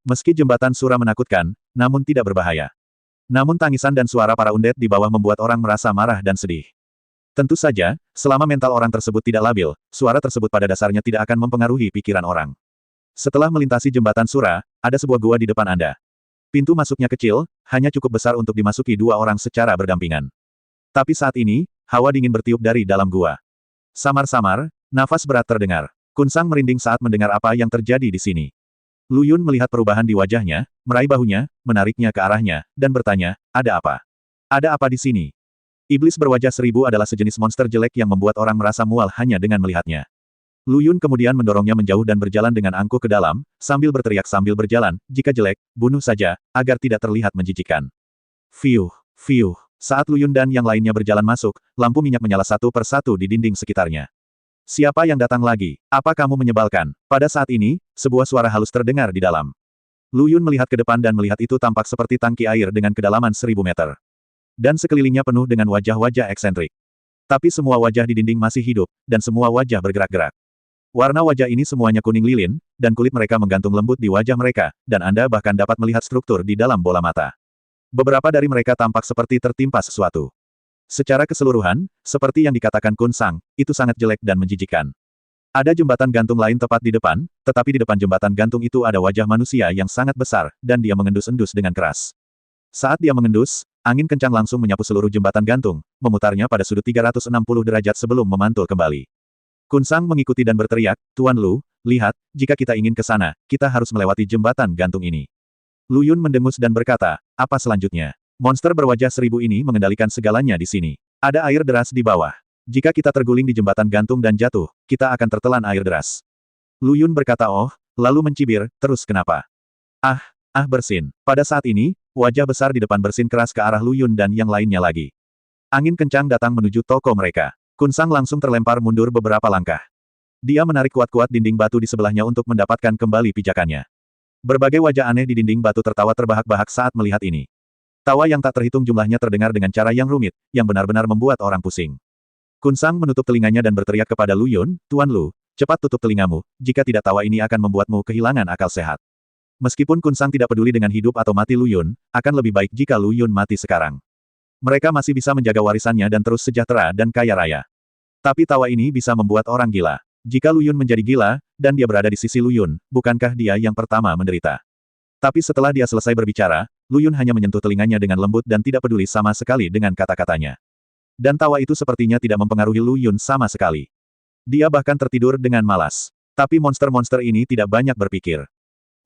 Meski jembatan Sura menakutkan, namun tidak berbahaya. Namun tangisan dan suara para undead di bawah membuat orang merasa marah dan sedih. Tentu saja, selama mental orang tersebut tidak labil, suara tersebut pada dasarnya tidak akan mempengaruhi pikiran orang. Setelah melintasi jembatan Sura, ada sebuah gua di depan Anda. Pintu masuknya kecil, hanya cukup besar untuk dimasuki dua orang secara berdampingan. Tapi saat ini, hawa dingin bertiup dari dalam gua. Samar-samar, nafas berat terdengar. Kun Sang merinding saat mendengar apa yang terjadi di sini. Lu Yun melihat perubahan di wajahnya, meraih bahunya, menariknya ke arahnya, dan bertanya, ada apa? Ada apa di sini? Iblis berwajah seribu adalah sejenis monster jelek yang membuat orang merasa mual hanya dengan melihatnya. Lu Yun kemudian mendorongnya menjauh dan berjalan dengan angkuh ke dalam, sambil berteriak sambil berjalan, jika jelek, bunuh saja, agar tidak terlihat menjijikkan. Fiuh, fiuh. Saat Lu Yun dan yang lainnya berjalan masuk, lampu minyak menyala satu persatu di dinding sekitarnya. Siapa yang datang lagi? Apa kamu menyebalkan? Pada saat ini, sebuah suara halus terdengar di dalam. Lu Yun melihat ke depan dan melihat itu tampak seperti tangki air dengan kedalaman 1000 meter. Dan sekelilingnya penuh dengan wajah-wajah eksentrik. Tapi semua wajah di dinding masih hidup, dan semua wajah bergerak-gerak. Warna wajah ini semuanya kuning lilin, dan kulit mereka menggantung lembut di wajah mereka, dan Anda bahkan dapat melihat struktur di dalam bola mata. Beberapa dari mereka tampak seperti tertimpa sesuatu. Secara keseluruhan, seperti yang dikatakan Kun Sang, itu sangat jelek dan menjijikkan. Ada jembatan gantung lain tepat di depan, tetapi di depan jembatan gantung itu ada wajah manusia yang sangat besar, dan dia mengendus-endus dengan keras. Saat dia mengendus, angin kencang langsung menyapu seluruh jembatan gantung, memutarnya pada sudut 360 derajat sebelum memantul kembali. Kun Sang mengikuti dan berteriak, Tuan Lu, lihat, jika kita ingin ke sana, kita harus melewati jembatan gantung ini. Lu Yun mendengus dan berkata, apa selanjutnya? Monster berwajah seribu ini mengendalikan segalanya di sini. Ada air deras di bawah. Jika kita terguling di jembatan gantung dan jatuh, kita akan tertelan air deras. Lu Yun berkata oh, lalu mencibir, terus kenapa? Bersin. Pada saat ini, wajah besar di depan bersin keras ke arah Lu Yun dan yang lainnya lagi. Angin kencang datang menuju toko mereka. Kun Sang langsung terlempar mundur beberapa langkah. Dia menarik kuat-kuat dinding batu di sebelahnya untuk mendapatkan kembali pijakannya. Berbagai wajah aneh di dinding batu tertawa terbahak-bahak saat melihat ini. Tawa yang tak terhitung jumlahnya terdengar dengan cara yang rumit, yang benar-benar membuat orang pusing. Kun Sang menutup telinganya dan berteriak kepada Lu Yun, Tuan Lu, cepat tutup telingamu, jika tidak tawa ini akan membuatmu kehilangan akal sehat. Meskipun Kun Sang tidak peduli dengan hidup atau mati Lu Yun, akan lebih baik jika Lu Yun mati sekarang. Mereka masih bisa menjaga warisannya dan terus sejahtera dan kaya raya. Tapi tawa ini bisa membuat orang gila. Jika Lu Yun menjadi gila, dan dia berada di sisi Lu Yun, bukankah dia yang pertama menderita? Tapi setelah dia selesai berbicara, Lu Yun hanya menyentuh telinganya dengan lembut dan tidak peduli sama sekali dengan kata-katanya. Dan tawa itu sepertinya tidak mempengaruhi Lu Yun sama sekali. Dia bahkan tertidur dengan malas. Tapi monster-monster ini tidak banyak berpikir.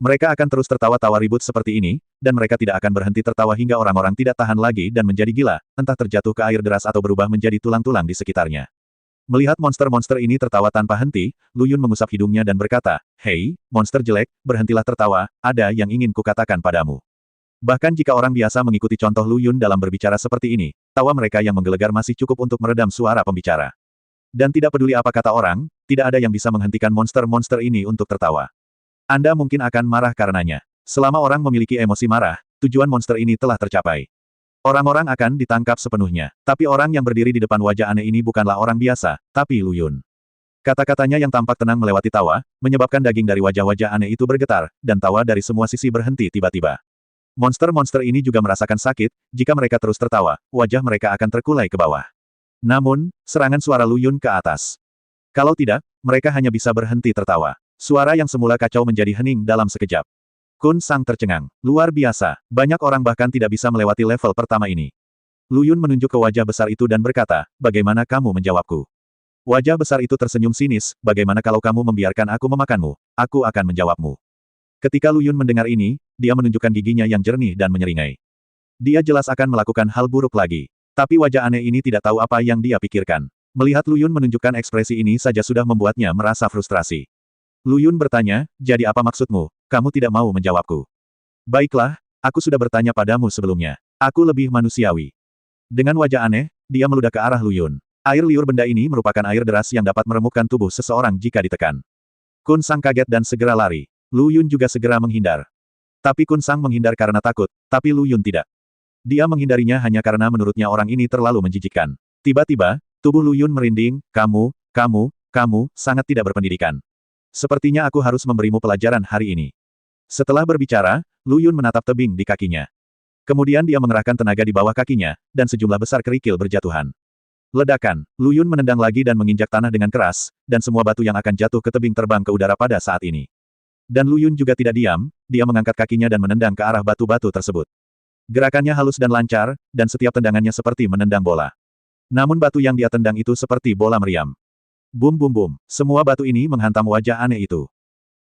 Mereka akan terus tertawa-tawa ribut seperti ini, dan mereka tidak akan berhenti tertawa hingga orang-orang tidak tahan lagi dan menjadi gila, entah terjatuh ke air deras atau berubah menjadi tulang-tulang di sekitarnya. Melihat monster-monster ini tertawa tanpa henti, Lu Yun mengusap hidungnya dan berkata, hei, monster jelek, berhentilah tertawa, ada yang ingin kukatakan padamu. Bahkan jika orang biasa mengikuti contoh Lu Yun dalam berbicara seperti ini, tawa mereka yang menggelegar masih cukup untuk meredam suara pembicara. Dan tidak peduli apa kata orang, tidak ada yang bisa menghentikan monster-monster ini untuk tertawa. Anda mungkin akan marah karenanya. Selama orang memiliki emosi marah, tujuan monster ini telah tercapai. Orang-orang akan ditangkap sepenuhnya. Tapi orang yang berdiri di depan wajah aneh ini bukanlah orang biasa, tapi Lu Yun. Kata-katanya yang tampak tenang melewati tawa, menyebabkan daging dari wajah-wajah aneh itu bergetar, dan tawa dari semua sisi berhenti tiba-tiba. Monster-monster ini juga merasakan sakit, jika mereka terus tertawa, wajah mereka akan terkulai ke bawah. Namun, serangan suara Lu Yun ke atas. Kalau tidak, mereka hanya bisa berhenti tertawa. Suara yang semula kacau menjadi hening dalam sekejap. Kun Sang tercengang. Luar biasa, banyak orang bahkan tidak bisa melewati level pertama ini. Lu Yun menunjuk ke wajah besar itu dan berkata, bagaimana kamu menjawabku? Wajah besar itu tersenyum sinis, bagaimana kalau kamu membiarkan aku memakanmu? Aku akan menjawabmu. Ketika Lu Yun mendengar ini, dia menunjukkan giginya yang jernih dan menyeringai. Dia jelas akan melakukan hal buruk lagi. Tapi wajah aneh ini tidak tahu apa yang dia pikirkan. Melihat Lu Yun menunjukkan ekspresi ini saja sudah membuatnya merasa frustrasi. Lu Yun bertanya, jadi apa maksudmu? Kamu tidak mau menjawabku. Baiklah, aku sudah bertanya padamu sebelumnya. Aku lebih manusiawi. Dengan wajah aneh, dia meludah ke arah Lu Yun. Air liur benda ini merupakan air deras yang dapat meremukkan tubuh seseorang jika ditekan. Kun Sang kaget dan segera lari. Lu Yun juga segera menghindar. Tapi Kun Sang menghindar karena takut, tapi Lu Yun tidak. Dia menghindarinya hanya karena menurutnya orang ini terlalu menjijikkan. Tiba-tiba, tubuh Lu Yun merinding, kamu sangat tidak berpendidikan. Sepertinya aku harus memberimu pelajaran hari ini. Setelah berbicara, Lu Yun menatap tebing di kakinya. Kemudian dia mengerahkan tenaga di bawah kakinya, dan sejumlah besar kerikil berjatuhan. Ledakan, Lu Yun menendang lagi dan menginjak tanah dengan keras, dan semua batu yang akan jatuh ke tebing terbang ke udara pada saat ini. Dan Lu Yun juga tidak diam, dia mengangkat kakinya dan menendang ke arah batu-batu tersebut. Gerakannya halus dan lancar, dan setiap tendangannya seperti menendang bola. Namun batu yang dia tendang itu seperti bola meriam. Bum bum bum, semua batu ini menghantam wajah aneh itu.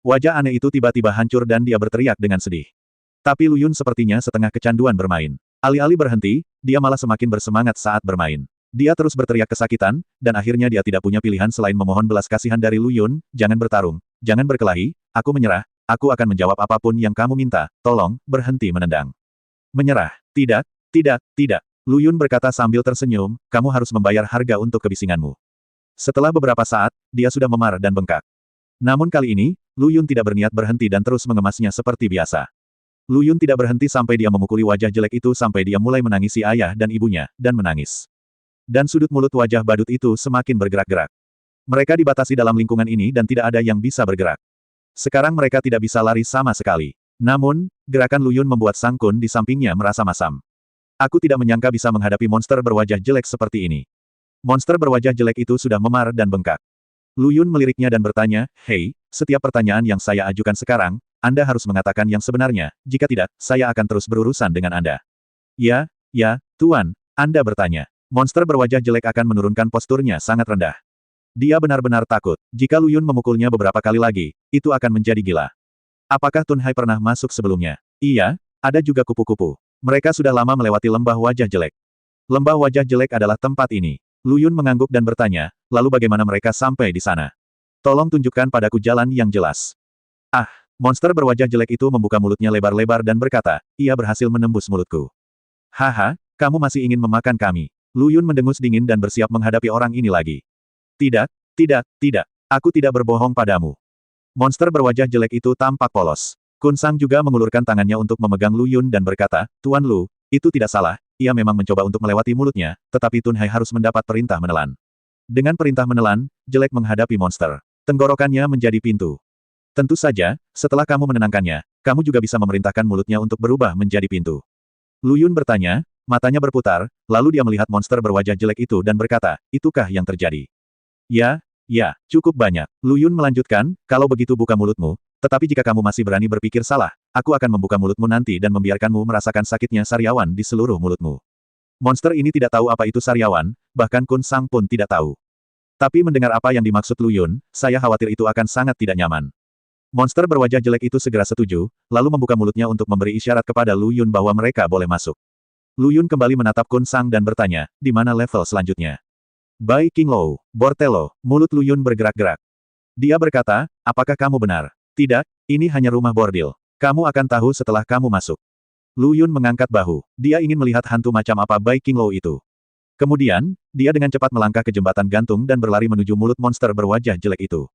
Wajah aneh itu tiba-tiba hancur dan dia berteriak dengan sedih. Tapi Lu Yun sepertinya setengah kecanduan bermain. Alih-alih berhenti, dia malah semakin bersemangat saat bermain. Dia terus berteriak kesakitan, dan akhirnya dia tidak punya pilihan selain memohon belas kasihan dari Lu Yun, jangan bertarung, jangan berkelahi, aku menyerah, aku akan menjawab apapun yang kamu minta, tolong, berhenti menendang. Menyerah, tidak, tidak, tidak. Lu Yun berkata sambil tersenyum, kamu harus membayar harga untuk kebisinganmu. Setelah beberapa saat, dia sudah memar dan bengkak. Namun kali ini, Lu Yun tidak berniat berhenti dan terus mengemasnya seperti biasa. Lu Yun tidak berhenti sampai dia memukuli wajah jelek itu sampai dia mulai menangisi ayah dan ibunya, dan menangis. Dan sudut mulut wajah badut itu semakin bergerak-gerak. Mereka dibatasi dalam lingkungan ini dan tidak ada yang bisa bergerak. Sekarang mereka tidak bisa lari sama sekali. Namun, gerakan Lu Yun membuat Sang Kun di sampingnya merasa masam. Aku tidak menyangka bisa menghadapi monster berwajah jelek seperti ini. Monster berwajah jelek itu sudah memar dan bengkak. Lu Yun meliriknya dan bertanya, hei, setiap pertanyaan yang saya ajukan sekarang, Anda harus mengatakan yang sebenarnya, jika tidak, saya akan terus berurusan dengan Anda. Ya, Tuan, Anda bertanya. Monster berwajah jelek akan menurunkan posturnya sangat rendah. Dia benar-benar takut, jika Lu Yun memukulnya beberapa kali lagi, itu akan menjadi gila. Apakah Tun Hai pernah masuk sebelumnya? Iya, ada juga kupu-kupu. Mereka sudah lama melewati lembah wajah jelek. Lembah wajah jelek adalah tempat ini. Lu Yun mengangguk dan bertanya, lalu bagaimana mereka sampai di sana? Tolong tunjukkan padaku jalan yang jelas. Ah, monster berwajah jelek itu membuka mulutnya lebar-lebar dan berkata, ia berhasil menembus mulutku. Haha, kamu masih ingin memakan kami. Lu Yun mendengus dingin dan bersiap menghadapi orang ini lagi. Tidak, tidak, aku tidak berbohong padamu. Monster berwajah jelek itu tampak polos. Kun Sang juga mengulurkan tangannya untuk memegang Lu Yun dan berkata, Tuan Lu, itu tidak salah, ia memang mencoba untuk melewati mulutnya, tetapi Tun Hai harus mendapat perintah menelan. Dengan perintah menelan, jelek menghadapi monster. Tenggorokannya menjadi pintu. Tentu saja, setelah kamu menenangkannya, kamu juga bisa memerintahkan mulutnya untuk berubah menjadi pintu. Lu Yun bertanya, matanya berputar, lalu dia melihat monster berwajah jelek itu dan berkata, itukah yang terjadi? Ya, cukup banyak. Lu Yun melanjutkan, kalau begitu buka mulutmu, tetapi jika kamu masih berani berpikir salah, aku akan membuka mulutmu nanti dan membiarkanmu merasakan sakitnya sariawan di seluruh mulutmu. Monster ini tidak tahu apa itu sariawan, bahkan Kun Sang pun tidak tahu. Tapi mendengar apa yang dimaksud Lu Yun, saya khawatir itu akan sangat tidak nyaman. Monster berwajah jelek itu segera setuju, lalu membuka mulutnya untuk memberi isyarat kepada Lu Yun bahwa mereka boleh masuk. Lu Yun kembali menatap Kun Sang dan bertanya, di mana level selanjutnya? Bai Qinglo, Bortello, mulut Lu Yun bergerak-gerak. Dia berkata, apakah kamu benar? Tidak, ini hanya rumah bordil. Kamu akan tahu setelah kamu masuk. Lu Yun mengangkat bahu. Dia ingin melihat hantu macam apa Bai Qinglo itu. Kemudian, dia dengan cepat melangkah ke jembatan gantung dan berlari menuju mulut monster berwajah jelek itu.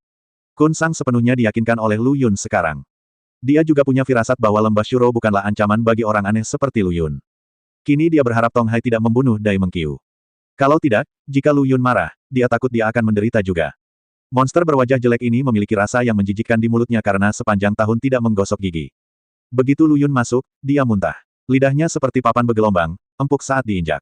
Kun Sang sepenuhnya diyakinkan oleh Lu Yun sekarang. Dia juga punya firasat bahwa lembah Shuro bukanlah ancaman bagi orang aneh seperti Lu Yun. Kini dia berharap Tong Hai tidak membunuh Dai Mengqiu. Kalau tidak, jika Lu Yun marah, dia takut dia akan menderita juga. Monster berwajah jelek ini memiliki rasa yang menjijikkan di mulutnya karena sepanjang tahun tidak menggosok gigi. Begitu Lu Yun masuk, dia muntah. Lidahnya seperti papan bergelombang, empuk saat diinjak.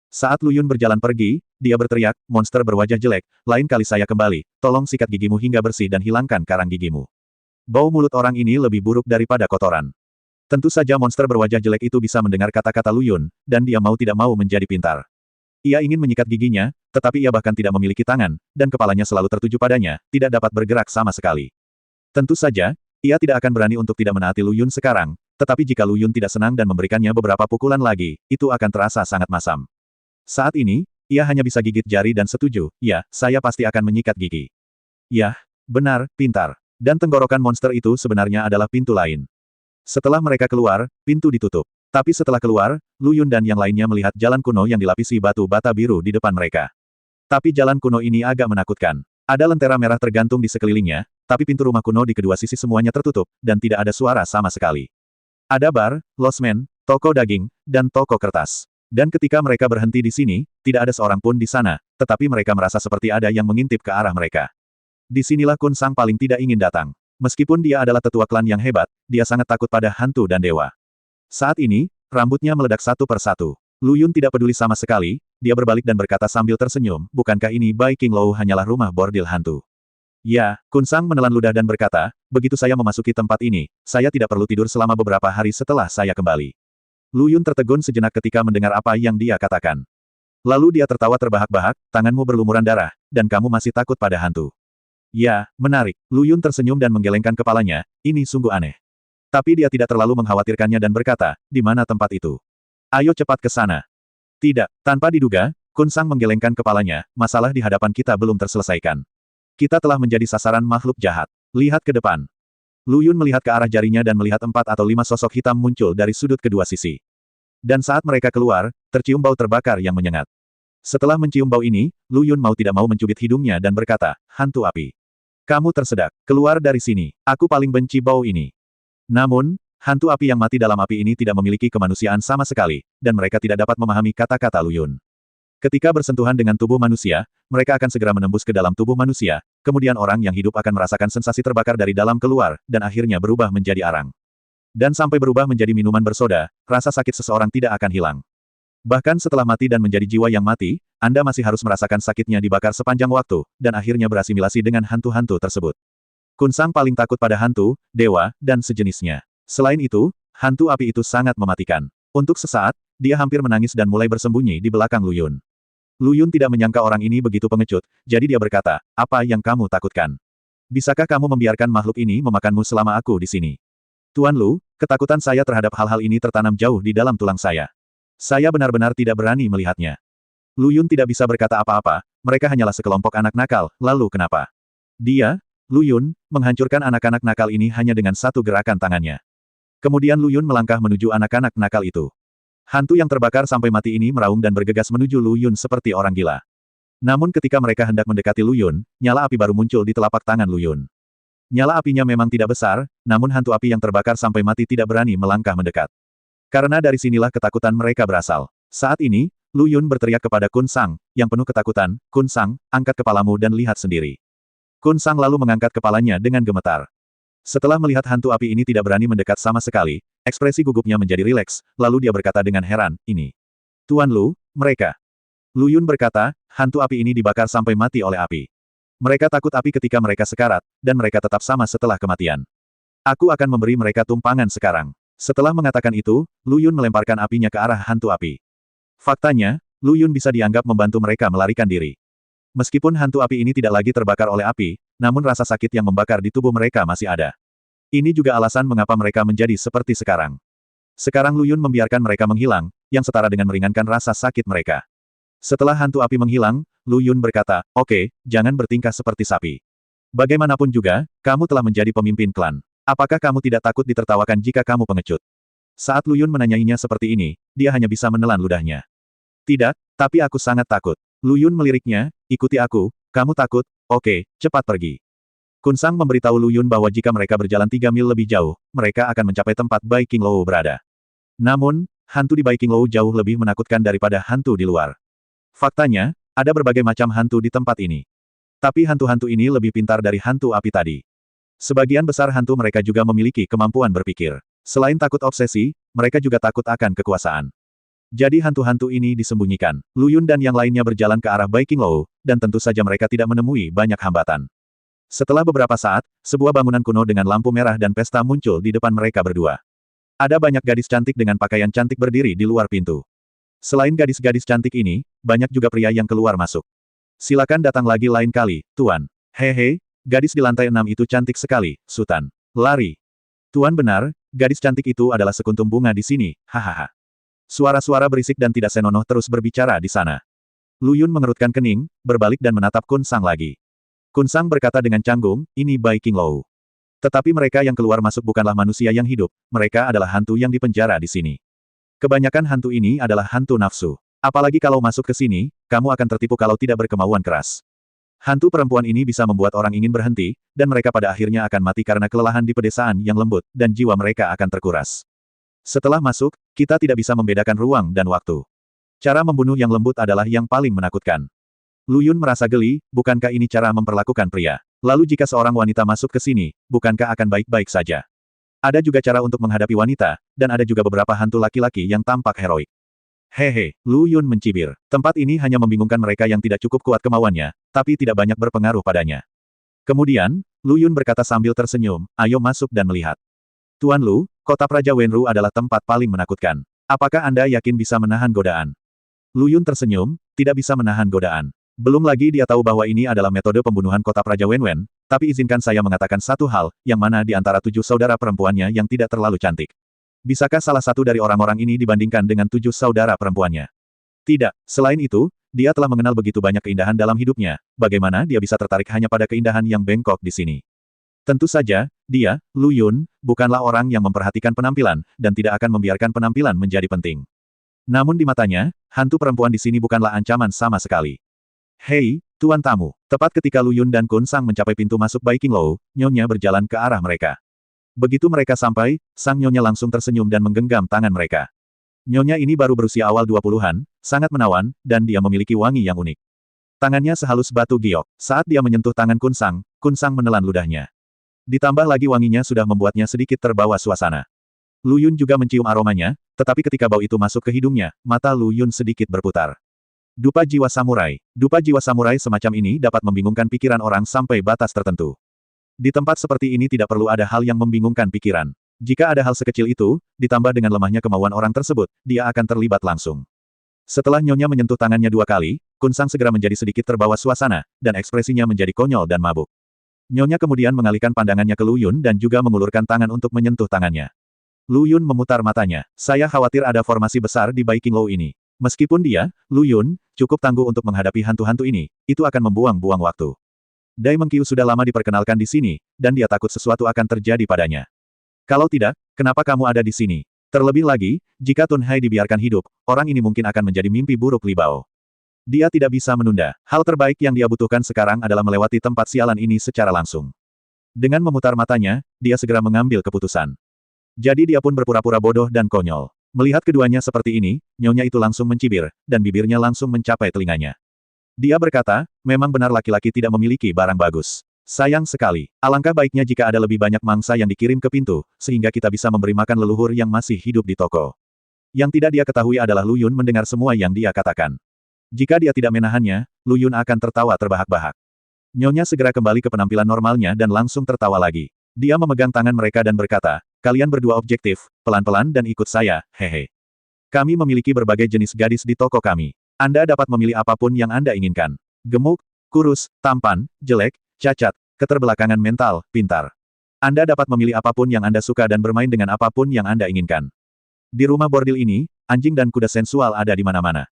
Saat Lu Yun berjalan pergi, dia berteriak, monster berwajah jelek, lain kali saya kembali, tolong sikat gigimu hingga bersih dan hilangkan karang gigimu. Bau mulut orang ini lebih buruk daripada kotoran. Tentu saja monster berwajah jelek itu bisa mendengar kata-kata Lu Yun, dan dia mau tidak mau menjadi pintar. Ia ingin menyikat giginya, tetapi ia bahkan tidak memiliki tangan, dan kepalanya selalu tertuju padanya, tidak dapat bergerak sama sekali. Tentu saja, ia tidak akan berani untuk tidak menaati Lu Yun sekarang, tetapi jika Lu Yun tidak senang dan memberikannya beberapa pukulan lagi, itu akan terasa sangat masam. Saat ini, ia hanya bisa gigit jari dan setuju, ya, saya pasti akan menyikat gigi. Yah, benar, pintar. Dan tenggorokan monster itu sebenarnya adalah pintu lain. Setelah mereka keluar, pintu ditutup. Tapi setelah keluar, Lu Yun dan yang lainnya melihat jalan kuno yang dilapisi batu bata biru di depan mereka. Tapi jalan kuno ini agak menakutkan. Ada lentera merah tergantung di sekelilingnya, tapi pintu rumah kuno di kedua sisi semuanya tertutup, dan tidak ada suara sama sekali. Ada bar, losmen, toko daging, dan toko kertas. Dan ketika mereka berhenti di sini, tidak ada seorang pun di sana, tetapi mereka merasa seperti ada yang mengintip ke arah mereka. Disinilah Kun Sang paling tidak ingin datang. Meskipun dia adalah tetua klan yang hebat, dia sangat takut pada hantu dan dewa. Saat ini, rambutnya meledak satu per satu. Lu Yun tidak peduli sama sekali, dia berbalik dan berkata sambil tersenyum, bukankah ini Bai King Lou hanyalah rumah bordil hantu? Ya, Kun Sang menelan ludah dan berkata, begitu saya memasuki tempat ini, saya tidak perlu tidur selama beberapa hari setelah saya kembali. Lu Yun tertegun sejenak ketika mendengar apa yang dia katakan. Lalu dia tertawa terbahak-bahak, tanganmu berlumuran darah, dan kamu masih takut pada hantu. Ya, menarik. Lu Yun tersenyum dan menggelengkan kepalanya, ini sungguh aneh. Tapi dia tidak terlalu mengkhawatirkannya dan berkata, di mana tempat itu? Ayo cepat ke sana. Tidak, tanpa diduga, Kun Sang menggelengkan kepalanya, masalah di hadapan kita belum terselesaikan. Kita telah menjadi sasaran makhluk jahat. Lihat ke depan. Lu Yun melihat ke arah jarinya dan melihat 4 atau 5 sosok hitam muncul dari sudut kedua sisi. Dan saat mereka keluar, tercium bau terbakar yang menyengat. Setelah mencium bau ini, Lu Yun mau tidak mau mencubit hidungnya dan berkata, hantu api. Kamu tersedak. Keluar dari sini. Aku paling benci bau ini. Namun, hantu api yang mati dalam api ini tidak memiliki kemanusiaan sama sekali, dan mereka tidak dapat memahami kata-kata Lu Yun. Ketika bersentuhan dengan tubuh manusia, mereka akan segera menembus ke dalam tubuh manusia, kemudian orang yang hidup akan merasakan sensasi terbakar dari dalam keluar, dan akhirnya berubah menjadi arang. Dan sampai berubah menjadi minuman bersoda, rasa sakit seseorang tidak akan hilang. Bahkan setelah mati dan menjadi jiwa yang mati, Anda masih harus merasakan sakitnya dibakar sepanjang waktu, dan akhirnya berasimilasi dengan hantu-hantu tersebut. Kun Sang paling takut pada hantu, dewa, dan sejenisnya. Selain itu, hantu api itu sangat mematikan. Untuk sesaat, dia hampir menangis dan mulai bersembunyi di belakang Lu Yun. Lu Yun tidak menyangka orang ini begitu pengecut, jadi dia berkata, apa yang kamu takutkan? Bisakah kamu membiarkan makhluk ini memakanmu selama aku di sini? Tuan Lu, ketakutan saya terhadap hal-hal ini tertanam jauh di dalam tulang saya. Saya benar-benar tidak berani melihatnya. Lu Yun tidak bisa berkata apa-apa, mereka hanyalah sekelompok anak nakal, lalu kenapa? Dia, Lu Yun, menghancurkan anak-anak nakal ini hanya dengan satu gerakan tangannya. Kemudian Lu Yun melangkah menuju anak-anak nakal itu. Hantu yang terbakar sampai mati ini meraung dan bergegas menuju Lu Yun seperti orang gila. Namun ketika mereka hendak mendekati Lu Yun, nyala api baru muncul di telapak tangan Lu Yun. Nyala apinya memang tidak besar, namun hantu api yang terbakar sampai mati tidak berani melangkah mendekat. Karena dari sinilah ketakutan mereka berasal. Saat ini, Lu Yun berteriak kepada Kun Sang, yang penuh ketakutan, Kun Sang, angkat kepalamu dan lihat sendiri. Kun Sang lalu mengangkat kepalanya dengan gemetar. Setelah melihat hantu api ini tidak berani mendekat sama sekali, ekspresi gugupnya menjadi rileks, lalu dia berkata dengan heran, ini. Tuan Lu, mereka. Lu Yun berkata, hantu api ini dibakar sampai mati oleh api. Mereka takut api ketika mereka sekarat, dan mereka tetap sama setelah kematian. Aku akan memberi mereka tumpangan sekarang. Setelah mengatakan itu, Lu Yun melemparkan apinya ke arah hantu api. Faktanya, Lu Yun bisa dianggap membantu mereka melarikan diri. Meskipun hantu api ini tidak lagi terbakar oleh api, namun rasa sakit yang membakar di tubuh mereka masih ada. Ini juga alasan mengapa mereka menjadi seperti sekarang. Sekarang Lu Yun membiarkan mereka menghilang, yang setara dengan meringankan rasa sakit mereka. Setelah hantu api menghilang, Lu Yun berkata, oke, jangan bertingkah seperti sapi. Bagaimanapun juga, kamu telah menjadi pemimpin klan. Apakah kamu tidak takut ditertawakan jika kamu pengecut? Saat Lu Yun menanyainya seperti ini, dia hanya bisa menelan ludahnya. Tidak, tapi aku sangat takut. Lu Yun meliriknya, ikuti aku, kamu takut, oke, cepat pergi. Kun Sang memberitahu Lu Yun bahwa jika mereka berjalan 3 mil lebih jauh, mereka akan mencapai tempat Bai King Lou berada. Namun, hantu di Bai King Lou jauh lebih menakutkan daripada hantu di luar. Faktanya, ada berbagai macam hantu di tempat ini. Tapi hantu-hantu ini lebih pintar dari hantu api tadi. Sebagian besar hantu mereka juga memiliki kemampuan berpikir. Selain takut obsesi, mereka juga takut akan kekuasaan. Jadi hantu-hantu ini disembunyikan. Lu Yun dan yang lainnya berjalan ke arah Bai King Lou, dan tentu saja mereka tidak menemui banyak hambatan. Setelah beberapa saat, sebuah bangunan kuno dengan lampu merah dan pesta muncul di depan mereka berdua. Ada banyak gadis cantik dengan pakaian cantik berdiri di luar pintu. Selain gadis-gadis cantik ini, banyak juga pria yang keluar masuk. Silakan datang lagi lain kali, Tuan. Hehe, gadis di lantai 6 itu cantik sekali, Sultan. Lari. Tuan benar, gadis cantik itu adalah sekuntum bunga di sini, hahaha. Suara-suara berisik dan tidak senonoh terus berbicara di sana. Lu Yun mengerutkan kening, berbalik dan menatap Kun Sang lagi. Kun Sang berkata dengan canggung, ini Bai King Lou. Tetapi mereka yang keluar masuk bukanlah manusia yang hidup, mereka adalah hantu yang dipenjara di sini. Kebanyakan hantu ini adalah hantu nafsu. Apalagi kalau masuk ke sini, kamu akan tertipu kalau tidak berkemauan keras. Hantu perempuan ini bisa membuat orang ingin berhenti, dan mereka pada akhirnya akan mati karena kelelahan di pedesaan yang lembut, dan jiwa mereka akan terkuras. Setelah masuk, kita tidak bisa membedakan ruang dan waktu. Cara membunuh yang lembut adalah yang paling menakutkan. Lu Yun merasa geli, bukankah ini cara memperlakukan pria? Lalu jika seorang wanita masuk ke sini, bukankah akan baik-baik saja? Ada juga cara untuk menghadapi wanita, dan ada juga beberapa hantu laki-laki yang tampak heroik. Hehe, Lu Yun mencibir. Tempat ini hanya membingungkan mereka yang tidak cukup kuat kemauannya, tapi tidak banyak berpengaruh padanya. Kemudian, Lu Yun berkata sambil tersenyum, ayo masuk dan melihat. Tuan Lu, kota Praja Wenru adalah tempat paling menakutkan. Apakah Anda yakin bisa menahan godaan? Lu Yun tersenyum, tidak bisa menahan godaan. Belum lagi dia tahu bahwa ini adalah metode pembunuhan kota Praja Wenwen, tapi izinkan saya mengatakan satu hal, yang mana di antara 7 saudara perempuannya yang tidak terlalu cantik. Bisakah salah satu dari orang-orang ini dibandingkan dengan 7 saudara perempuannya? Tidak, selain itu, dia telah mengenal begitu banyak keindahan dalam hidupnya, bagaimana dia bisa tertarik hanya pada keindahan yang bengkok di sini? Tentu saja, dia, Lu Yun, bukanlah orang yang memperhatikan penampilan, dan tidak akan membiarkan penampilan menjadi penting. Namun di matanya, hantu perempuan di sini bukanlah ancaman sama sekali. Hei, tuan tamu. Tepat ketika Lu Yun dan Kun Sang mencapai pintu masuk Baiking Low, Nyonya berjalan ke arah mereka. Begitu mereka sampai, sang Nyonya langsung tersenyum dan menggenggam tangan mereka. Nyonya ini baru berusia awal 20-an, sangat menawan, dan dia memiliki wangi yang unik. Tangannya sehalus batu giok. Saat dia menyentuh tangan Kun Sang menelan ludahnya. Ditambah lagi wanginya sudah membuatnya sedikit terbawa suasana. Lu Yun juga mencium aromanya, tetapi ketika bau itu masuk ke hidungnya, mata Lu Yun sedikit berputar. Dupa jiwa samurai. Dupa jiwa samurai semacam ini dapat membingungkan pikiran orang sampai batas tertentu. Di tempat seperti ini tidak perlu ada hal yang membingungkan pikiran. Jika ada hal sekecil itu, ditambah dengan lemahnya kemauan orang tersebut, dia akan terlibat langsung. Setelah Nyonya menyentuh tangannya 2 kali, Kun Sang segera menjadi sedikit terbawa suasana, dan ekspresinya menjadi konyol dan mabuk. Nyonya kemudian mengalihkan pandangannya ke Lu Yun dan juga mengulurkan tangan untuk menyentuh tangannya. Lu Yun memutar matanya. Saya khawatir ada formasi besar di Baiking Low ini. Meskipun dia, Lu Yun, cukup tangguh untuk menghadapi hantu-hantu ini, itu akan membuang-buang waktu. Dai Mengqiu sudah lama diperkenalkan di sini, dan dia takut sesuatu akan terjadi padanya. Kalau tidak, kenapa kamu ada di sini? Terlebih lagi, jika Tun Hai dibiarkan hidup, orang ini mungkin akan menjadi mimpi buruk Li Bao. Dia tidak bisa menunda. Hal terbaik yang dia butuhkan sekarang adalah melewati tempat sialan ini secara langsung. Dengan memutar matanya, dia segera mengambil keputusan. Jadi dia pun berpura-pura bodoh dan konyol. Melihat keduanya seperti ini, Nyonya itu langsung mencibir, dan bibirnya langsung mencapai telinganya. Dia berkata, memang benar laki-laki tidak memiliki barang bagus. Sayang sekali. Alangkah baiknya jika ada lebih banyak mangsa yang dikirim ke pintu, sehingga kita bisa memberi makan leluhur yang masih hidup di toko. Yang tidak dia ketahui adalah Lu Yun mendengar semua yang dia katakan. Jika dia tidak menahannya, Lu Yun akan tertawa terbahak-bahak. Nyonya segera kembali ke penampilan normalnya dan langsung tertawa lagi. Dia memegang tangan mereka dan berkata, kalian berdua objektif, pelan-pelan dan ikut saya, hehe. Kami memiliki berbagai jenis gadis di toko kami. Anda dapat memilih apapun yang Anda inginkan. Gemuk, kurus, tampan, jelek, cacat, keterbelakangan mental, pintar. Anda dapat memilih apapun yang Anda suka dan bermain dengan apapun yang Anda inginkan. Di rumah bordil ini, anjing dan kuda sensual ada di mana-mana.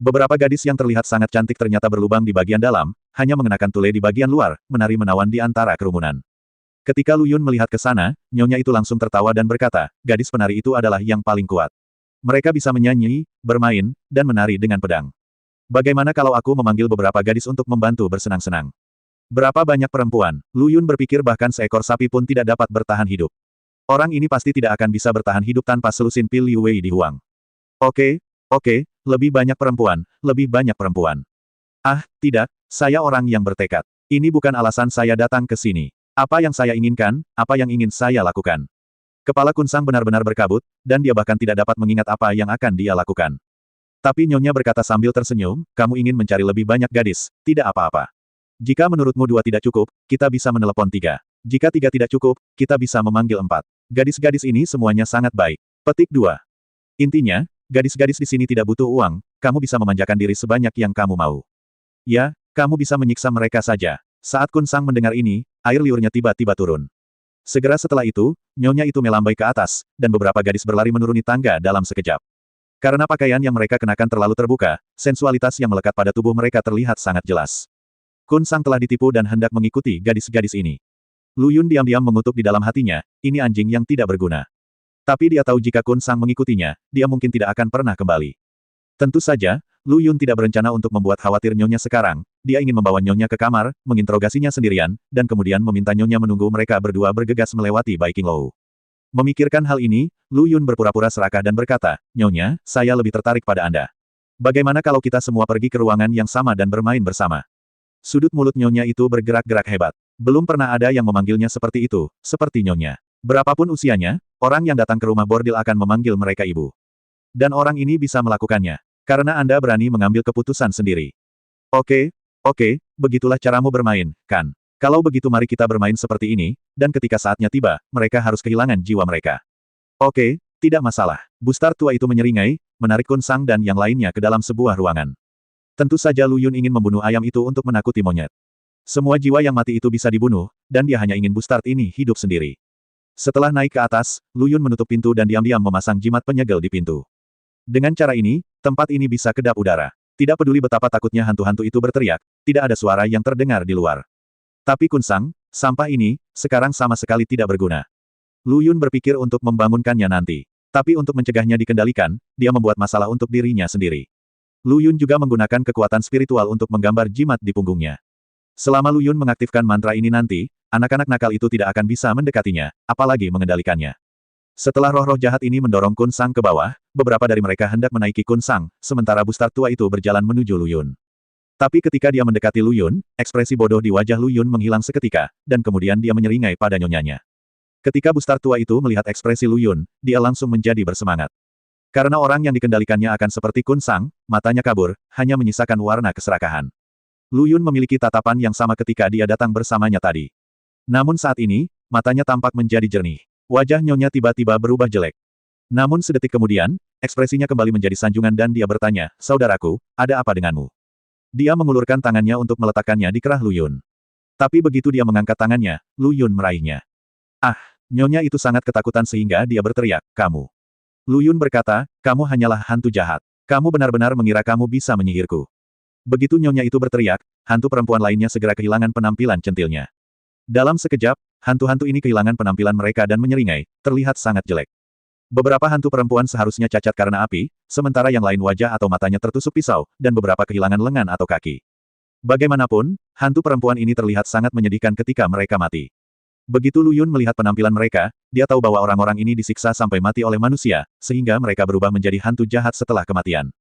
Beberapa gadis yang terlihat sangat cantik ternyata berlubang di bagian dalam, hanya mengenakan tule di bagian luar, menari menawan di antara kerumunan. Ketika Lu Yun melihat ke sana, Nyonya itu langsung tertawa dan berkata, gadis penari itu adalah yang paling kuat. Mereka bisa menyanyi, bermain, dan menari dengan pedang. Bagaimana kalau aku memanggil beberapa gadis untuk membantu bersenang-senang? Berapa banyak perempuan? Lu Yun berpikir bahkan seekor sapi pun tidak dapat bertahan hidup. Orang ini pasti tidak akan bisa bertahan hidup tanpa selusin pil Liu Wei di Huang. Oke, lebih banyak perempuan, lebih banyak perempuan. Ah, tidak, saya orang yang bertekad. Ini bukan alasan saya datang ke sini. Apa yang saya inginkan, apa yang ingin saya lakukan. Kepala Kun Sang benar-benar berkabut, dan dia bahkan tidak dapat mengingat apa yang akan dia lakukan. Tapi Nyonya berkata sambil tersenyum, kamu ingin mencari lebih banyak gadis, tidak apa-apa. Jika menurutmu 2 tidak cukup, kita bisa menelepon 3. Jika 3 tidak cukup, kita bisa memanggil 4. Gadis-gadis ini semuanya sangat baik. Petik 2. Intinya, gadis-gadis di sini tidak butuh uang, kamu bisa memanjakan diri sebanyak yang kamu mau. Ya, kamu bisa menyiksa mereka saja. Saat Kun Sang mendengar ini, air liurnya tiba-tiba turun. Segera setelah itu, Nyonya itu melambai ke atas, dan beberapa gadis berlari menuruni tangga dalam sekejap. Karena pakaian yang mereka kenakan terlalu terbuka, sensualitas yang melekat pada tubuh mereka terlihat sangat jelas. Kun Sang telah ditipu dan hendak mengikuti gadis-gadis ini. Lu Yun diam-diam mengutuk di dalam hatinya, ini anjing yang tidak berguna. Tapi dia tahu jika Kun Sang mengikutinya, dia mungkin tidak akan pernah kembali. Tentu saja, Lu Yun tidak berencana untuk membuat khawatir Nyonya sekarang, dia ingin membawa Nyonya ke kamar, menginterogasinya sendirian, dan kemudian meminta Nyonya menunggu mereka berdua bergegas melewati Baiking Low. Memikirkan hal ini, Lu Yun berpura-pura serakah dan berkata, Nyonya, saya lebih tertarik pada Anda. Bagaimana kalau kita semua pergi ke ruangan yang sama dan bermain bersama? Sudut mulut Nyonya itu bergerak-gerak hebat. Belum pernah ada yang memanggilnya seperti itu, seperti nyonya. Berapapun usianya, orang yang datang ke rumah bordil akan memanggil mereka ibu. Dan orang ini bisa melakukannya. Karena Anda berani mengambil keputusan sendiri. Oke, oke, begitulah caramu bermain, kan? Kalau begitu mari kita bermain seperti ini, dan ketika saatnya tiba, mereka harus kehilangan jiwa mereka. Oke, tidak masalah. Bustard tua itu menyeringai, menarik Kun Sang dan yang lainnya ke dalam sebuah ruangan. Tentu saja Lu Yun ingin membunuh ayam itu untuk menakuti monyet. Semua jiwa yang mati itu bisa dibunuh, dan dia hanya ingin Bustard ini hidup sendiri. Setelah naik ke atas, Lu Yun menutup pintu dan diam-diam memasang jimat penyegel di pintu. Dengan cara ini, tempat ini bisa kedap udara. Tidak peduli betapa takutnya hantu-hantu itu berteriak, tidak ada suara yang terdengar di luar. Tapi Kun Sang, sampah ini, sekarang sama sekali tidak berguna. Lu Yun berpikir untuk membangunkannya nanti. Tapi untuk mencegahnya dikendalikan, dia membuat masalah untuk dirinya sendiri. Lu Yun juga menggunakan kekuatan spiritual untuk menggambar jimat di punggungnya. Selama Lu Yun mengaktifkan mantra ini nanti, anak-anak nakal itu tidak akan bisa mendekatinya, apalagi mengendalikannya. Setelah roh-roh jahat ini mendorong Kun Sang ke bawah, beberapa dari mereka hendak menaiki Kun Sang, sementara Bustard tua itu berjalan menuju Lu Yun. Tapi ketika dia mendekati Lu Yun, ekspresi bodoh di wajah Lu Yun menghilang seketika, dan kemudian dia menyeringai pada nyonyanya. Ketika Bustard tua itu melihat ekspresi Lu Yun, dia langsung menjadi bersemangat. Karena orang yang dikendalikannya akan seperti Kun Sang, matanya kabur, hanya menyisakan warna keserakahan. Lu Yun memiliki tatapan yang sama ketika dia datang bersamanya tadi. Namun saat ini, matanya tampak menjadi jernih. Wajah nyonya tiba-tiba berubah jelek. Namun sedetik kemudian, ekspresinya kembali menjadi sanjungan dan dia bertanya, "Saudaraku, ada apa denganmu?" Dia mengulurkan tangannya untuk meletakkannya di kerah Lu Yun. Tapi begitu dia mengangkat tangannya, Lu Yun meraihnya. Ah, nyonya itu sangat ketakutan sehingga dia berteriak, "Kamu." Lu Yun berkata, "Kamu hanyalah hantu jahat. Kamu benar-benar mengira kamu bisa menyihirku." Begitu nyonya itu berteriak, hantu perempuan lainnya segera kehilangan penampilan centilnya. Dalam sekejap, hantu-hantu ini kehilangan penampilan mereka dan menyeringai, terlihat sangat jelek. Beberapa hantu perempuan seharusnya cacat karena api, sementara yang lain wajah atau matanya tertusuk pisau, dan beberapa kehilangan lengan atau kaki. Bagaimanapun, hantu perempuan ini terlihat sangat menyedihkan ketika mereka mati. Begitu Lu Yun melihat penampilan mereka, dia tahu bahwa orang-orang ini disiksa sampai mati oleh manusia, sehingga mereka berubah menjadi hantu jahat setelah kematian.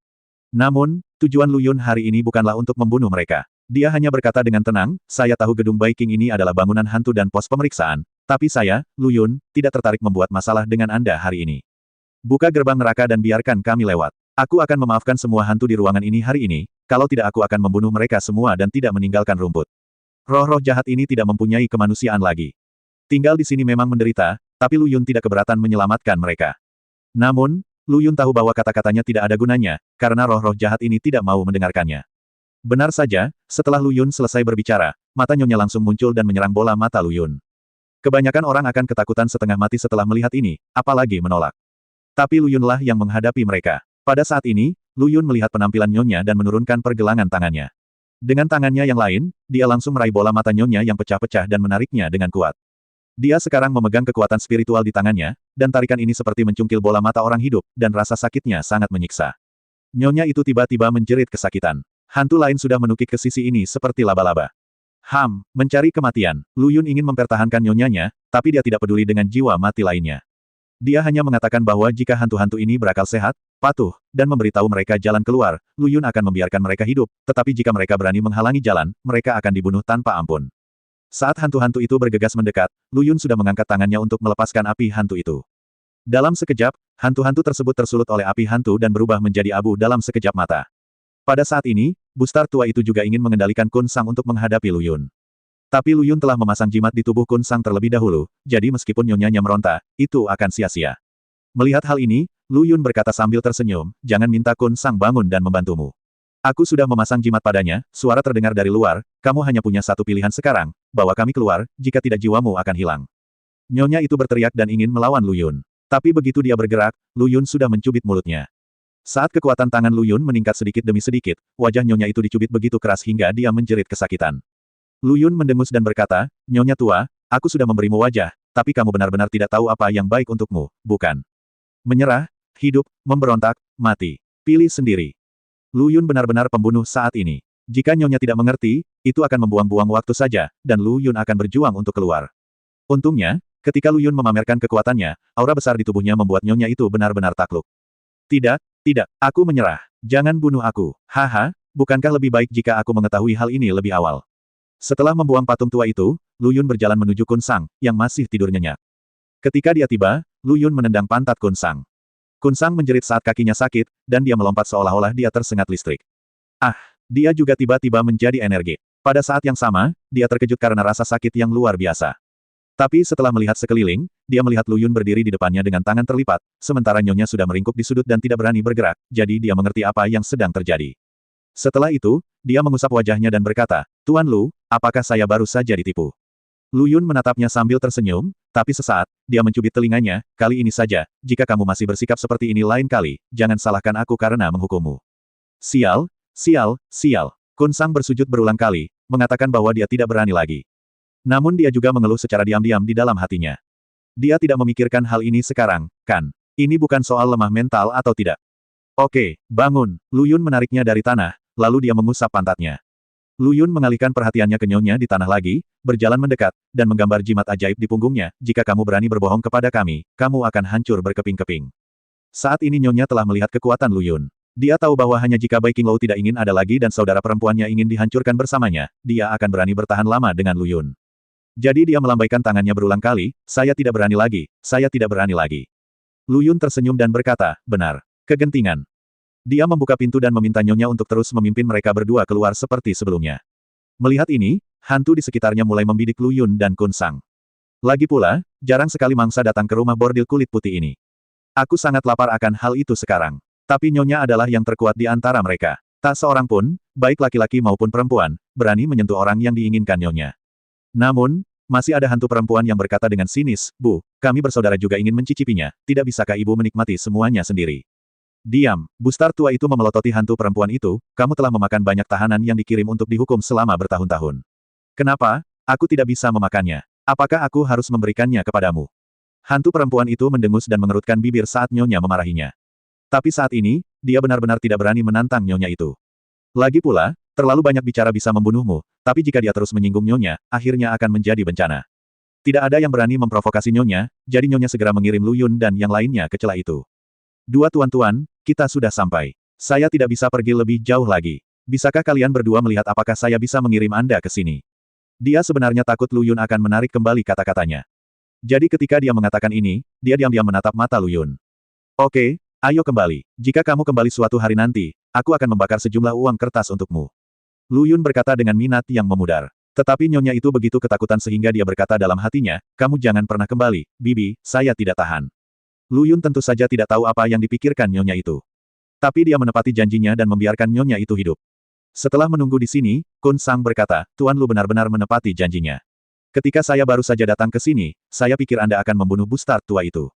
Namun, tujuan Lu Yun hari ini bukanlah untuk membunuh mereka. Dia hanya berkata dengan tenang, "Saya tahu gedung Baiking ini adalah bangunan hantu dan pos pemeriksaan, tapi saya, Lu Yun, tidak tertarik membuat masalah dengan Anda hari ini. Buka gerbang neraka dan biarkan kami lewat. Aku akan memaafkan semua hantu di ruangan ini hari ini, kalau tidak aku akan membunuh mereka semua dan tidak meninggalkan rumput." Roh-roh jahat ini tidak mempunyai kemanusiaan lagi. Tinggal di sini memang menderita, tapi Lu Yun tidak keberatan menyelamatkan mereka. Namun, Lu Yun tahu bahwa kata-katanya tidak ada gunanya, karena roh-roh jahat ini tidak mau mendengarkannya. Benar saja, setelah Lu Yun selesai berbicara, mata nyonya langsung muncul dan menyerang bola mata Lu Yun. Kebanyakan orang akan ketakutan setengah mati setelah melihat ini, apalagi menolak. Tapi Lu Yunlah yang menghadapi mereka. Pada saat ini, Lu Yun melihat penampilan nyonya dan menurunkan pergelangan tangannya. Dengan tangannya yang lain, dia langsung meraih bola mata nyonya yang pecah-pecah dan menariknya dengan kuat. Dia sekarang memegang kekuatan spiritual di tangannya, dan tarikan ini seperti mencungkil bola mata orang hidup, dan rasa sakitnya sangat menyiksa. Nyonya itu tiba-tiba menjerit kesakitan. Hantu lain sudah menukik ke sisi ini seperti laba-laba. Mencari kematian. Lu Yun ingin mempertahankan nyonyanya, tapi dia tidak peduli dengan jiwa mati lainnya. Dia hanya mengatakan bahwa jika hantu-hantu ini berakal sehat, patuh, dan memberitahu mereka jalan keluar, Lu Yun akan membiarkan mereka hidup, tetapi jika mereka berani menghalangi jalan, mereka akan dibunuh tanpa ampun. Saat hantu-hantu itu bergegas mendekat, Lu Yun sudah mengangkat tangannya untuk melepaskan api hantu itu. Dalam sekejap, hantu-hantu tersebut tersulut oleh api hantu dan berubah menjadi abu dalam sekejap mata. Pada saat ini, Bustard tua itu juga ingin mengendalikan Kun Sang untuk menghadapi Lu Yun. Tapi Lu Yun telah memasang jimat di tubuh Kun Sang terlebih dahulu, jadi meskipun nyonyanya meronta, itu akan sia-sia. Melihat hal ini, Lu Yun berkata sambil tersenyum, "Jangan minta Kun Sang bangun dan membantumu. Aku sudah memasang jimat padanya." Suara terdengar dari luar, "Kamu hanya punya satu pilihan sekarang, bawa kami keluar, jika tidak jiwamu akan hilang." Nyonya itu berteriak dan ingin melawan Lu Yun. Tapi begitu dia bergerak, Lu Yun sudah mencubit mulutnya. Saat kekuatan tangan Lu Yun meningkat sedikit demi sedikit, wajah nyonya itu dicubit begitu keras hingga dia menjerit kesakitan. Lu Yun mendengus dan berkata, "Nyonya tua, aku sudah memberimu wajah, tapi kamu benar-benar tidak tahu apa yang baik untukmu, bukan? Menyerah, hidup, memberontak, mati. Pilih sendiri." Lu Yun benar-benar pembunuh saat ini. Jika nyonya tidak mengerti, itu akan membuang-buang waktu saja, dan Lu Yun akan berjuang untuk keluar. Untungnya, ketika Lu Yun memamerkan kekuatannya, aura besar di tubuhnya membuat nyonya itu benar-benar takluk. "Tidak, tidak, aku menyerah. Jangan bunuh aku. Haha, bukankah lebih baik jika aku mengetahui hal ini lebih awal?" Setelah membuang patung tua itu, Lu Yun berjalan menuju Kun Sang, yang masih tidur nyenyak. Ketika dia tiba, Lu Yun menendang pantat Kun Sang. Kun Sang menjerit saat kakinya sakit, dan dia melompat seolah-olah dia tersengat listrik. Ah! Dia juga tiba-tiba menjadi energik. Pada saat yang sama, dia terkejut karena rasa sakit yang luar biasa. Tapi setelah melihat sekeliling, dia melihat Lu Yun berdiri di depannya dengan tangan terlipat, sementara nyonya sudah meringkuk di sudut dan tidak berani bergerak, jadi dia mengerti apa yang sedang terjadi. Setelah itu, dia mengusap wajahnya dan berkata, Tuan Lu, apakah saya baru saja ditipu? Lu Yun menatapnya sambil tersenyum, tapi sesaat, dia mencubit telinganya, kali ini saja, jika kamu masih bersikap seperti ini lain kali, jangan salahkan aku karena menghukummu. Sial, sial, sial. Kun Sang bersujud berulang kali, mengatakan bahwa dia tidak berani lagi. Namun dia juga mengeluh secara diam-diam di dalam hatinya. Dia tidak memikirkan hal ini sekarang, kan? Ini bukan soal lemah mental atau tidak. Oke, bangun. Lu Yun menariknya dari tanah, lalu dia mengusap pantatnya. Lu Yun mengalihkan perhatiannya ke nyonya di tanah lagi, berjalan mendekat, dan menggambar jimat ajaib di punggungnya. Jika kamu berani berbohong kepada kami, kamu akan hancur berkeping-keping. Saat ini nyonya telah melihat kekuatan Lu Yun. Dia tahu bahwa hanya jika Bai Qinglouo tidak ingin ada lagi dan saudara perempuannya ingin dihancurkan bersamanya, dia akan berani bertahan lama dengan Lu Yun. Jadi dia melambaikan tangannya berulang kali, saya tidak berani lagi, saya tidak berani lagi. Lu Yun tersenyum dan berkata, benar. Kegentingan. Dia membuka pintu dan meminta nyonya untuk terus memimpin mereka berdua keluar seperti sebelumnya. Melihat ini, hantu di sekitarnya mulai membidik Lu Yun dan Kun Sang. Lagi pula, jarang sekali mangsa datang ke rumah bordil kulit putih ini. Aku sangat lapar akan hal itu sekarang. Tapi nyonya adalah yang terkuat di antara mereka. Tak seorang pun, baik laki-laki maupun perempuan, berani menyentuh orang yang diinginkan nyonya. Namun, masih ada hantu perempuan yang berkata dengan sinis, Bu, kami bersaudara juga ingin mencicipinya, tidak bisakah ibu menikmati semuanya sendiri? Diam, Bustar tua itu memelototi hantu perempuan itu, kamu telah memakan banyak tahanan yang dikirim untuk dihukum selama bertahun-tahun. Kenapa? Aku tidak bisa memakannya. Apakah aku harus memberikannya kepadamu? Hantu perempuan itu mendengus dan mengerutkan bibir saat nyonya memarahinya. Tapi saat ini, dia benar-benar tidak berani menantang nyonya itu. Lagi pula, terlalu banyak bicara bisa membunuhmu, tapi jika dia terus menyinggung nyonya, akhirnya akan menjadi bencana. Tidak ada yang berani memprovokasi nyonya, jadi nyonya segera mengirim Lu Yun dan yang lainnya ke celah itu. Dua tuan-tuan, kita sudah sampai. Saya tidak bisa pergi lebih jauh lagi. Bisakah kalian berdua melihat apakah saya bisa mengirim Anda ke sini? Dia sebenarnya takut Lu Yun akan menarik kembali kata-katanya. Jadi ketika dia mengatakan ini, dia diam-diam menatap mata Lu Yun. Oke. Ayo kembali. Jika kamu kembali suatu hari nanti, aku akan membakar sejumlah uang kertas untukmu. Lu Yun berkata dengan minat yang memudar. Tetapi nyonya itu begitu ketakutan sehingga dia berkata dalam hatinya, kamu jangan pernah kembali, Bibi, saya tidak tahan. Lu Yun tentu saja tidak tahu apa yang dipikirkan nyonya itu. Tapi dia menepati janjinya dan membiarkan nyonya itu hidup. Setelah menunggu di sini, Kun Sang berkata, Tuan Lu benar-benar menepati janjinya. Ketika saya baru saja datang ke sini, saya pikir Anda akan membunuh Bustar tua itu.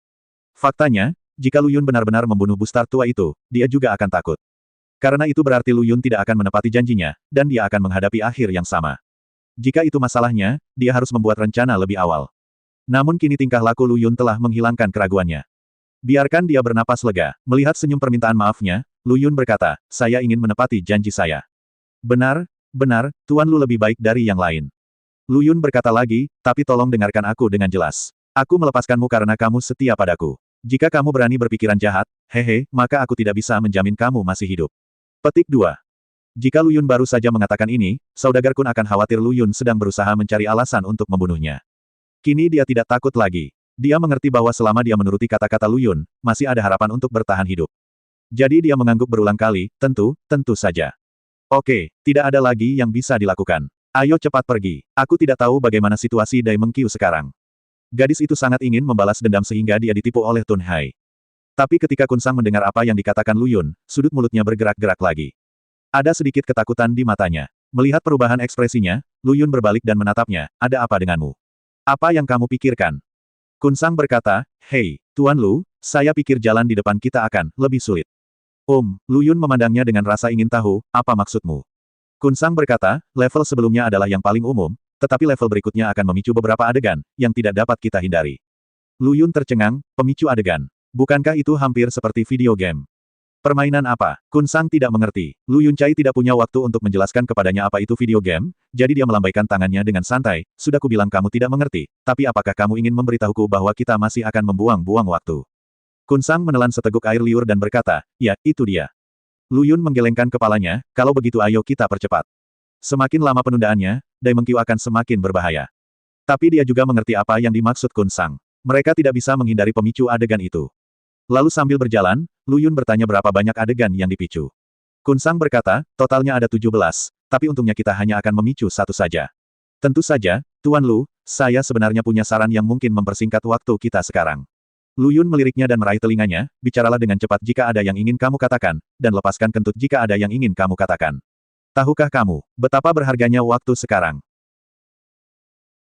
Faktanya, jika Lu Yun benar-benar membunuh Bustar tua itu, dia juga akan takut. Karena itu berarti Lu Yun tidak akan menepati janjinya, dan dia akan menghadapi akhir yang sama. Jika itu masalahnya, dia harus membuat rencana lebih awal. Namun kini tingkah laku Lu Yun telah menghilangkan keraguannya. Biarkan dia bernapas lega. Melihat senyum permintaan maafnya, Lu Yun berkata, saya ingin menepati janji saya. Benar, benar, Tuan Lu lebih baik dari yang lain. Lu Yun berkata lagi, tapi tolong dengarkan aku dengan jelas. Aku melepaskanmu karena kamu setia padaku. Jika kamu berani berpikiran jahat, hehe, maka aku tidak bisa menjamin kamu masih hidup. Petik 2. Jika Lu Yun baru saja mengatakan ini, saudagar Kun akan khawatir Lu Yun sedang berusaha mencari alasan untuk membunuhnya. Kini dia tidak takut lagi. Dia mengerti bahwa selama dia menuruti kata-kata Lu Yun, masih ada harapan untuk bertahan hidup. Jadi dia mengangguk berulang kali, tentu saja. Oke, tidak ada lagi yang bisa dilakukan. Ayo cepat pergi. Aku tidak tahu bagaimana situasi Dai Mengqiu sekarang. Gadis itu sangat ingin membalas dendam sehingga dia ditipu oleh Tun Hai. Tapi ketika Kun Sang mendengar apa yang dikatakan Lu Yun, sudut mulutnya bergerak-gerak lagi. Ada sedikit ketakutan di matanya. Melihat perubahan ekspresinya, Lu Yun berbalik dan menatapnya, ada apa denganmu? Apa yang kamu pikirkan? Kun Sang berkata, hei, Tuan Lu, saya pikir jalan di depan kita akan lebih sulit. Lu Yun memandangnya dengan rasa ingin tahu, apa maksudmu? Kun Sang berkata, level sebelumnya adalah yang paling umum, tetapi level berikutnya akan memicu beberapa adegan, yang tidak dapat kita hindari. Lu Yun tercengang, pemicu adegan. Bukankah itu hampir seperti video game? Permainan apa? Kun Sang tidak mengerti. Lu Yuncai tidak punya waktu untuk menjelaskan kepadanya apa itu video game, jadi dia melambaikan tangannya dengan santai, sudah kubilang kamu tidak mengerti, tapi apakah kamu ingin memberitahuku bahwa kita masih akan membuang-buang waktu? Kun Sang menelan seteguk air liur dan berkata, ya, itu dia. Lu Yun menggelengkan kepalanya, kalau begitu ayo kita percepat. Semakin lama penundaannya, Daimeng Qiu akan semakin berbahaya. Tapi dia juga mengerti apa yang dimaksud Kun Sang. Mereka tidak bisa menghindari pemicu adegan itu. Lalu sambil berjalan, Lu Yun bertanya berapa banyak adegan yang dipicu. Kun Sang berkata, totalnya ada 17, tapi untungnya kita hanya akan memicu satu saja. Tentu saja, Tuan Lu, saya sebenarnya punya saran yang mungkin mempersingkat waktu kita sekarang. Lu Yun meliriknya dan meraih telinganya, bicaralah dengan cepat jika ada yang ingin kamu katakan, dan lepaskan kentut jika ada yang ingin kamu katakan. Tahukah kamu, betapa berharganya waktu sekarang?